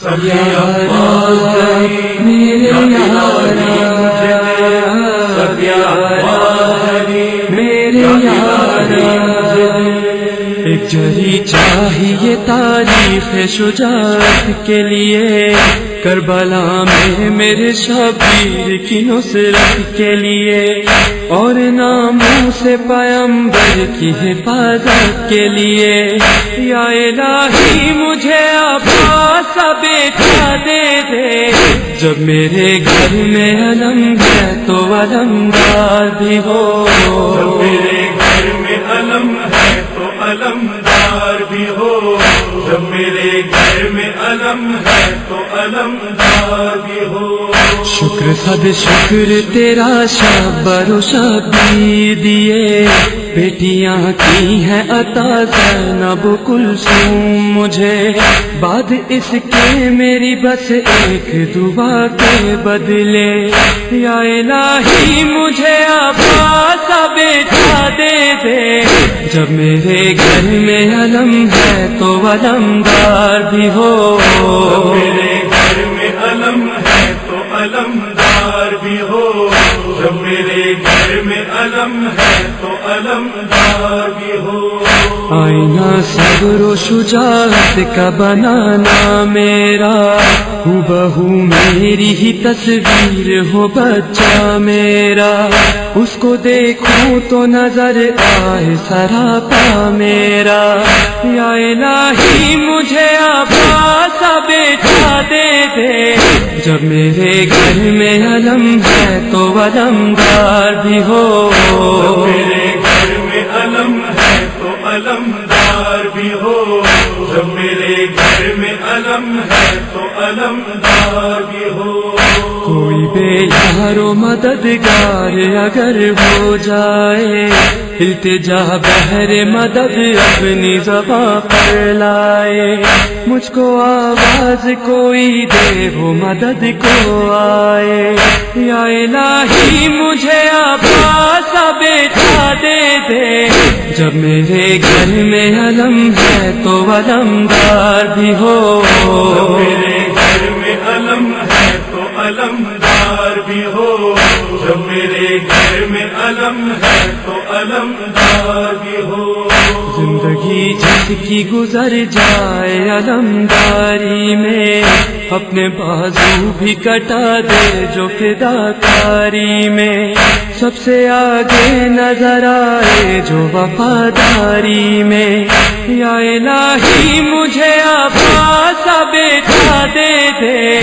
سب یارا میرے یارا، سب یارا میرے یارا، ایک جری چاہیے تاریخ شجاعت کے لیے، کربلا میں میرے شبیر کی نصرت کے لیے، اور ناموں سے پیغمبر کی حفاظت کے لیے، یا الہی مجھے عباس کا بیٹا دے دے، جب میرے گھر میں علم ہے تو علمدار بھی ہو، جب میرے گھر میں علم ہے تو علمدار بھی ہو، جب میرے گھر میں علم ہے تو علمدار بھی ہو۔ شکر صد شکر تیرا شبر و شبیر دیے، بیٹیاں کی ہیں عطا زینب کلثوم مجھے، بعد اس کے میری بس ایک دعا کے بدلے، یا الہی مجھے عباس کا بیٹا دے دے، جب میرے گھر میں علم ہے تو علمدار بھی ہو، جب میرے گھر میں علم ہے تو علمدار بھی ہو، جب میرے گھر میں علم ہے تو علمدار بھی ہو۔ آئینہ صبر و شجاعت کا بنانا میرا، ہو بہو میری ہی تصویر ہو بچہ میرا، اس کو دیکھوں تو نظر آئے سراپا میرا، یا الہی مجھے عباس کا بیٹا دے دے، جب میرے گھر میں علم ہے تو علمدار بھی ہو، جب میرے گھر میں علم ہے تو علمدار بھی ہو، جب میرے گھر میں علم ہے تو علمدار بھی ہو۔ کوئی بے یار و مددگار اگر ہو جائے، التجا بہر مدد اپنی زباں پر لائے، مجھ کو آواز کوئی دے وہ مدد کو آئے، یا الہی مجھے عباس کا بیٹا دے دے، جب میرے گھر میں علم ہے تو علمدار بھی ہو، جب میرے گھر میں علم ہے تو علمدار بھی ہو، جب میرے گھر میں علم ہے تو علمدار بھی ہو۔ زندگی جس کی گزر جائے علمداری میں، اپنے بازو بھی کٹا دے جو فداکاری میں، سب سے آگے نظر آئے جو وفاداری میں، یا الہی مجھے عباس کا بیٹا دے دے،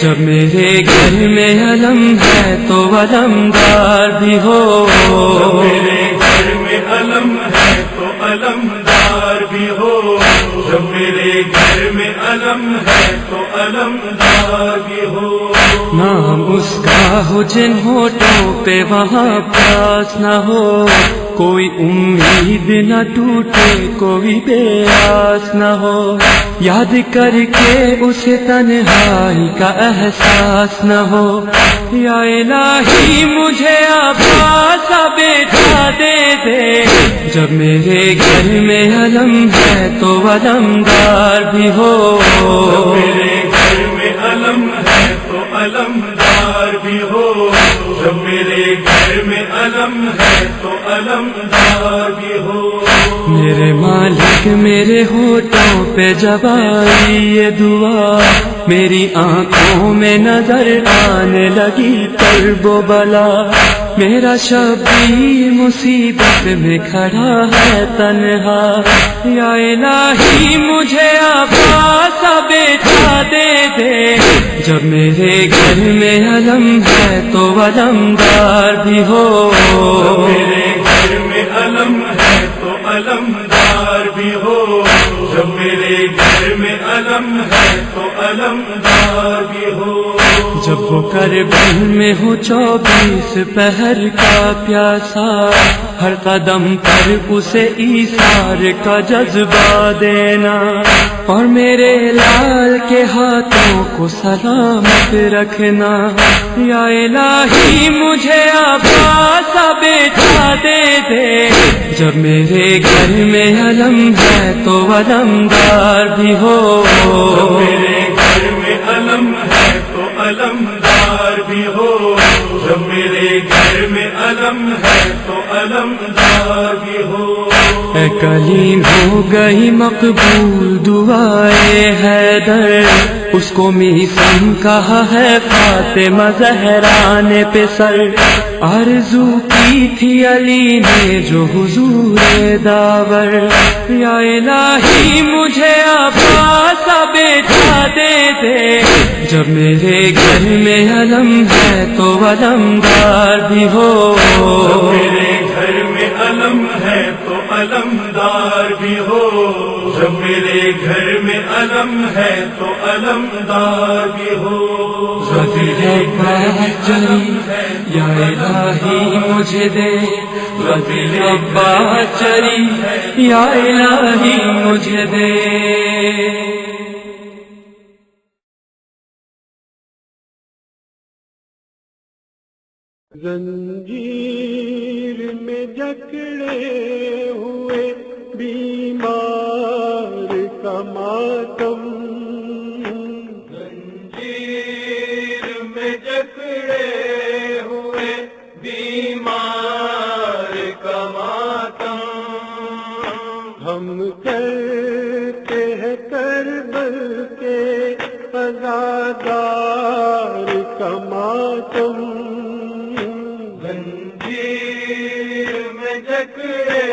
جب میرے گھر میں علم ہے تو علمدار بھی ہو، جب میرے گھر میں علم ہے تو علمدار بھی ہو، جب میرے گھر میں علم ہے تو علمدار بھی ہو۔ نام اس کا ہو جن ہونٹوں پہ وہاں پیاس نہ ہو، کوئی امید نہ ٹوٹے کوئی بے آس نہ ہو، یاد کر کے اسے تنہائی کا احساس نہ ہو، یا الہی مجھے عباس کا بیٹا دے دے، جب میرے گھر میں علم ہے تو علمدار بھی ہو، جب میرے گھر میں علم ہے تو علمدار بھی ہو، جب میرے گھر میں علم ہے تو علمدار بھی ہو۔ میرے مالک میرے ہونٹوں پہ جب آئی یہ دعا، میری آنکھوں میں نظر آنے لگی کرب و بلا، میرا شبیر مصیبت میں کھڑا ہے تنہا، یا الہی مجھے عباس کا بیٹا دے دے، جب میرے گھر میں علم ہے تو علمدار بھی ہو، جب میرے گھر میں علم ہے تو علمدار بھی ہو، جب میرے گھر میں علم ہے تو علمدار بھی ہو۔ جب وہ کربل میں ہو 24 پہر کا پیاسا، ہر قدم پر اسے ایثار کا جذبہ دینا، اور میرے لال کے ہاتھوں کو سلامت رکھنا، یا الہی مجھے عباس کا بیٹا دے دے، جب میرے گھر میں علم ہے تو علمدار بھی ہو، جب میرے گھر میں علمدار بھی ہو، جب میرے گھر میں علم ہے تو علمدار بھی ہو۔ اے کلیم ہو گئی مقبول دعائے حیدر، اس کو میسم کہا ہے فاطمہ زہرا نے پسر، آرزو کی تھی علی نے جو حضور داور، یا الہی مجھے عباس بیٹا دے دے، جب میرے گھر میں علم ہے تو علمدار بھی ہو، جب میرے گھر میں علم ہے تو علمدار بھی ہو، جب میرے گھر میں علم ہے تو علمدار بھی ہو۔ ربی چلی یا الہی مجھے دے، ربی چلی یا الہی مجھے دے۔ زنجیر میں جکڑے ہوئے بیمار کا ماتم، زنجیر میں جکڑے ہوئے بیمار کا ماتم، ہم کرتے ہیں کربل کے عزادار کا ماتم، زنجیر میں جکڑے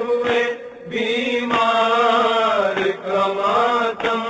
ہوئے بیمار کا ماتم،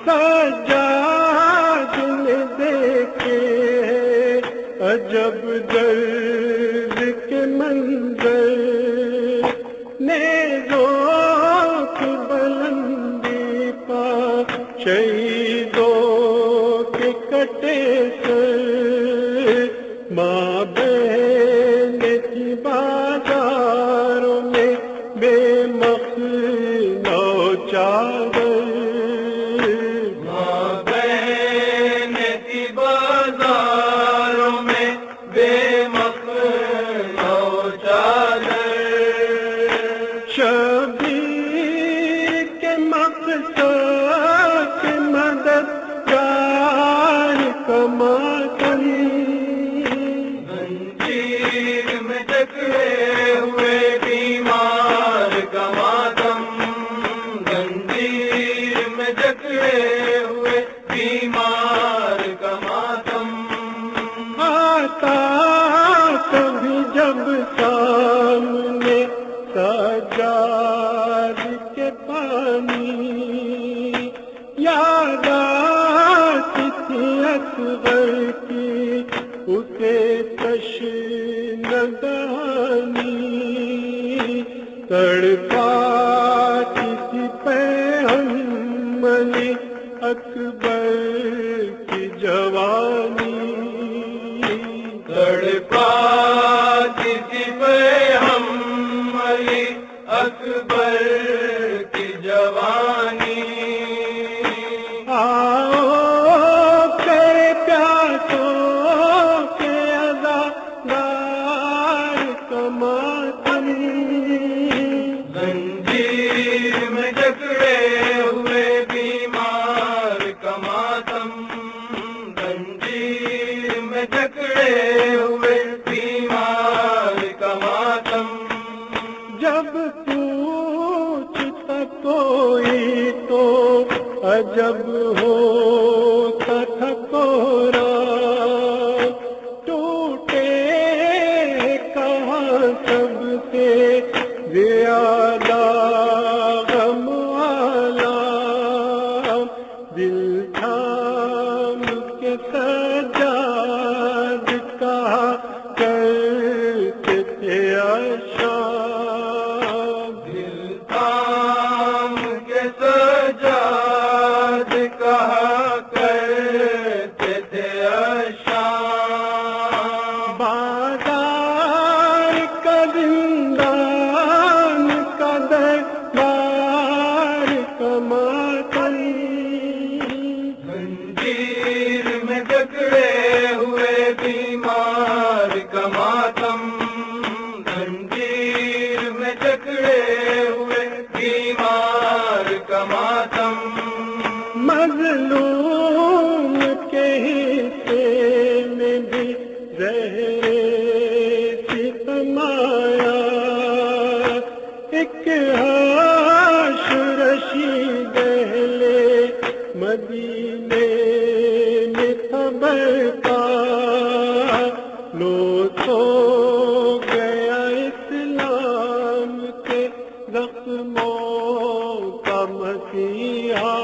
سجاد نے دیکھے عجب درد کے منظر، نیزوں کی بلندی پا شہیدوں کے کٹے سر، ماں بہن کی بازاروں میں بے مخنو چادر، ماں بہن کی بازاروں میں بے مخنو چادر، شبیر کے مقصد کے مددگار کا ماتم، زنجیر میں جکڑے ہوئے بیمار کا ماتم، زنجیر میں جکڑے ہوئے بیمار کا ماتم، آتا کبھی جب سامنے سجاد کے پانی، یاد آتی تھی اصغر کی اسے تشنگانی، تڑپاتی تھی پیغم علی اکبر کی جوانی، تڑپاتی تھی پیغم علی اکبر کی جوانی، آؤ کرے پیاسوں کے عزادار کا ماتم، زنجیر میں جکڑے ہوئے بیمار کا ماتم، زنجیر میں جکڑے ہوئے بیمار کا ماتم، جب پوچھتا کوئی تو عجب ہوتا تھا کورا، ٹوٹے کہاں سب سے زیادہ غم والا، دل تھام کے سجاد کہا کرتے تھے عشاق، دل تھام کے سجاد کہا کرتے تھے عشاق، بازار کا زندان کا دربار کا ماتم، زنجیر میں جکڑے ہوئے بیمار کا ماتم، زنجیر میں جکڑے ہوئے بیمار کا ماتم، مظلوم کے حصے میں بھی زہر ستم آیا، ایک حاشرشید اہل مدینے میں برپا، لو تو گیا اسلام کے زخموں کا مسیحا،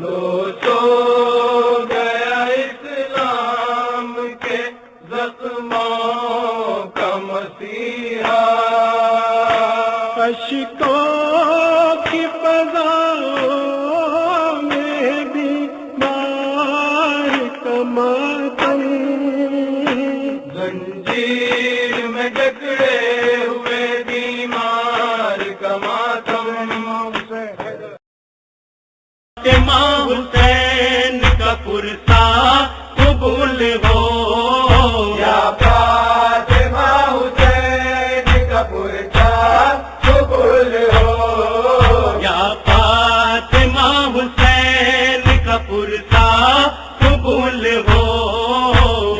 لو تو گیا اسلام کے زخموں کا مسیحا، اشکوں کی فضاؤں میں بھی مار کا ماتم، زنجیر میں جکڑے ہوئے بیمار کا ماتم، امام حسین کا پرسا قبول ہو، یا فاطمہ حسین کا پرچا قبول ہو، یا فاطمہ حسین کا پرسا قبول ہو،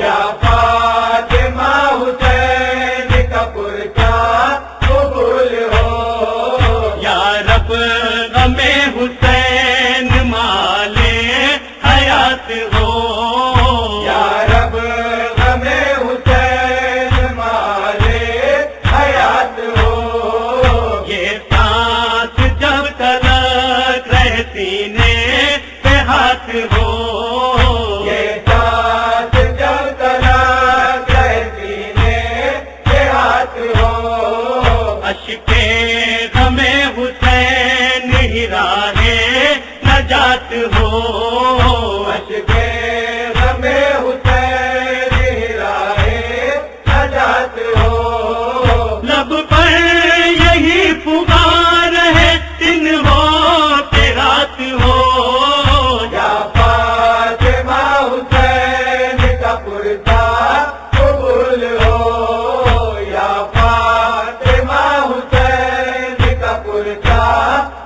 یا فاطمہ حسین کا پرچا قبول ہو، یا رب غم حسین مالے حیات ہو، یا رب غم حسین مالے حیات ہو، یہ سانس جب تلک رہے سینے پہ ہاتھ ہو، یہ ساتھ جب تلک رہے سینے پہ ہاتھ ہو، اشکے غم حسین ہی راہ نجات ہو، اشکے غم حسین راہ نجات ہو، لب پر یہی پکار ہے دن ہو کہ رات ہو، یا فاطمہ حسین کا پرچا قبول ہو، یا فاطمہ حسین کا پرچا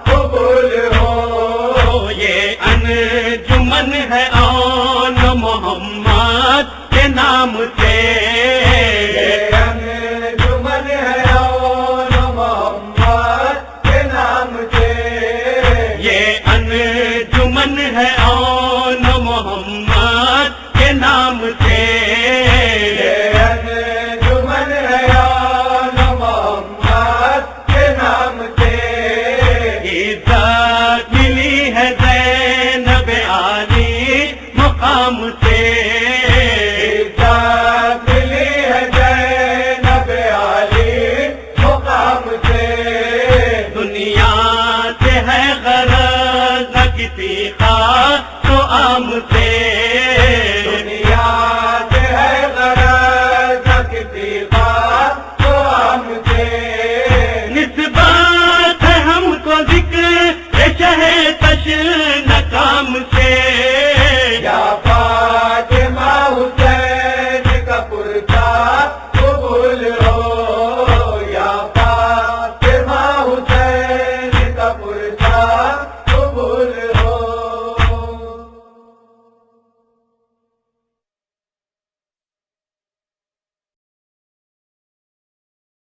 قبول ہو، یہ انجمن ہے آن محمد کے نام سے، یہ انجمن ہے آن محمد کے نام سے، یہ انجمن ہے آن محمد کے نام سے، یہ انجمن ہے آن محمد کے نام سے، عزت ملی ہے زینب عالی مقام سے، عزت ملی ہے زینب عالی مقام سے، دنیا سے ہے غرض نہ کسی خاص تو عام سے،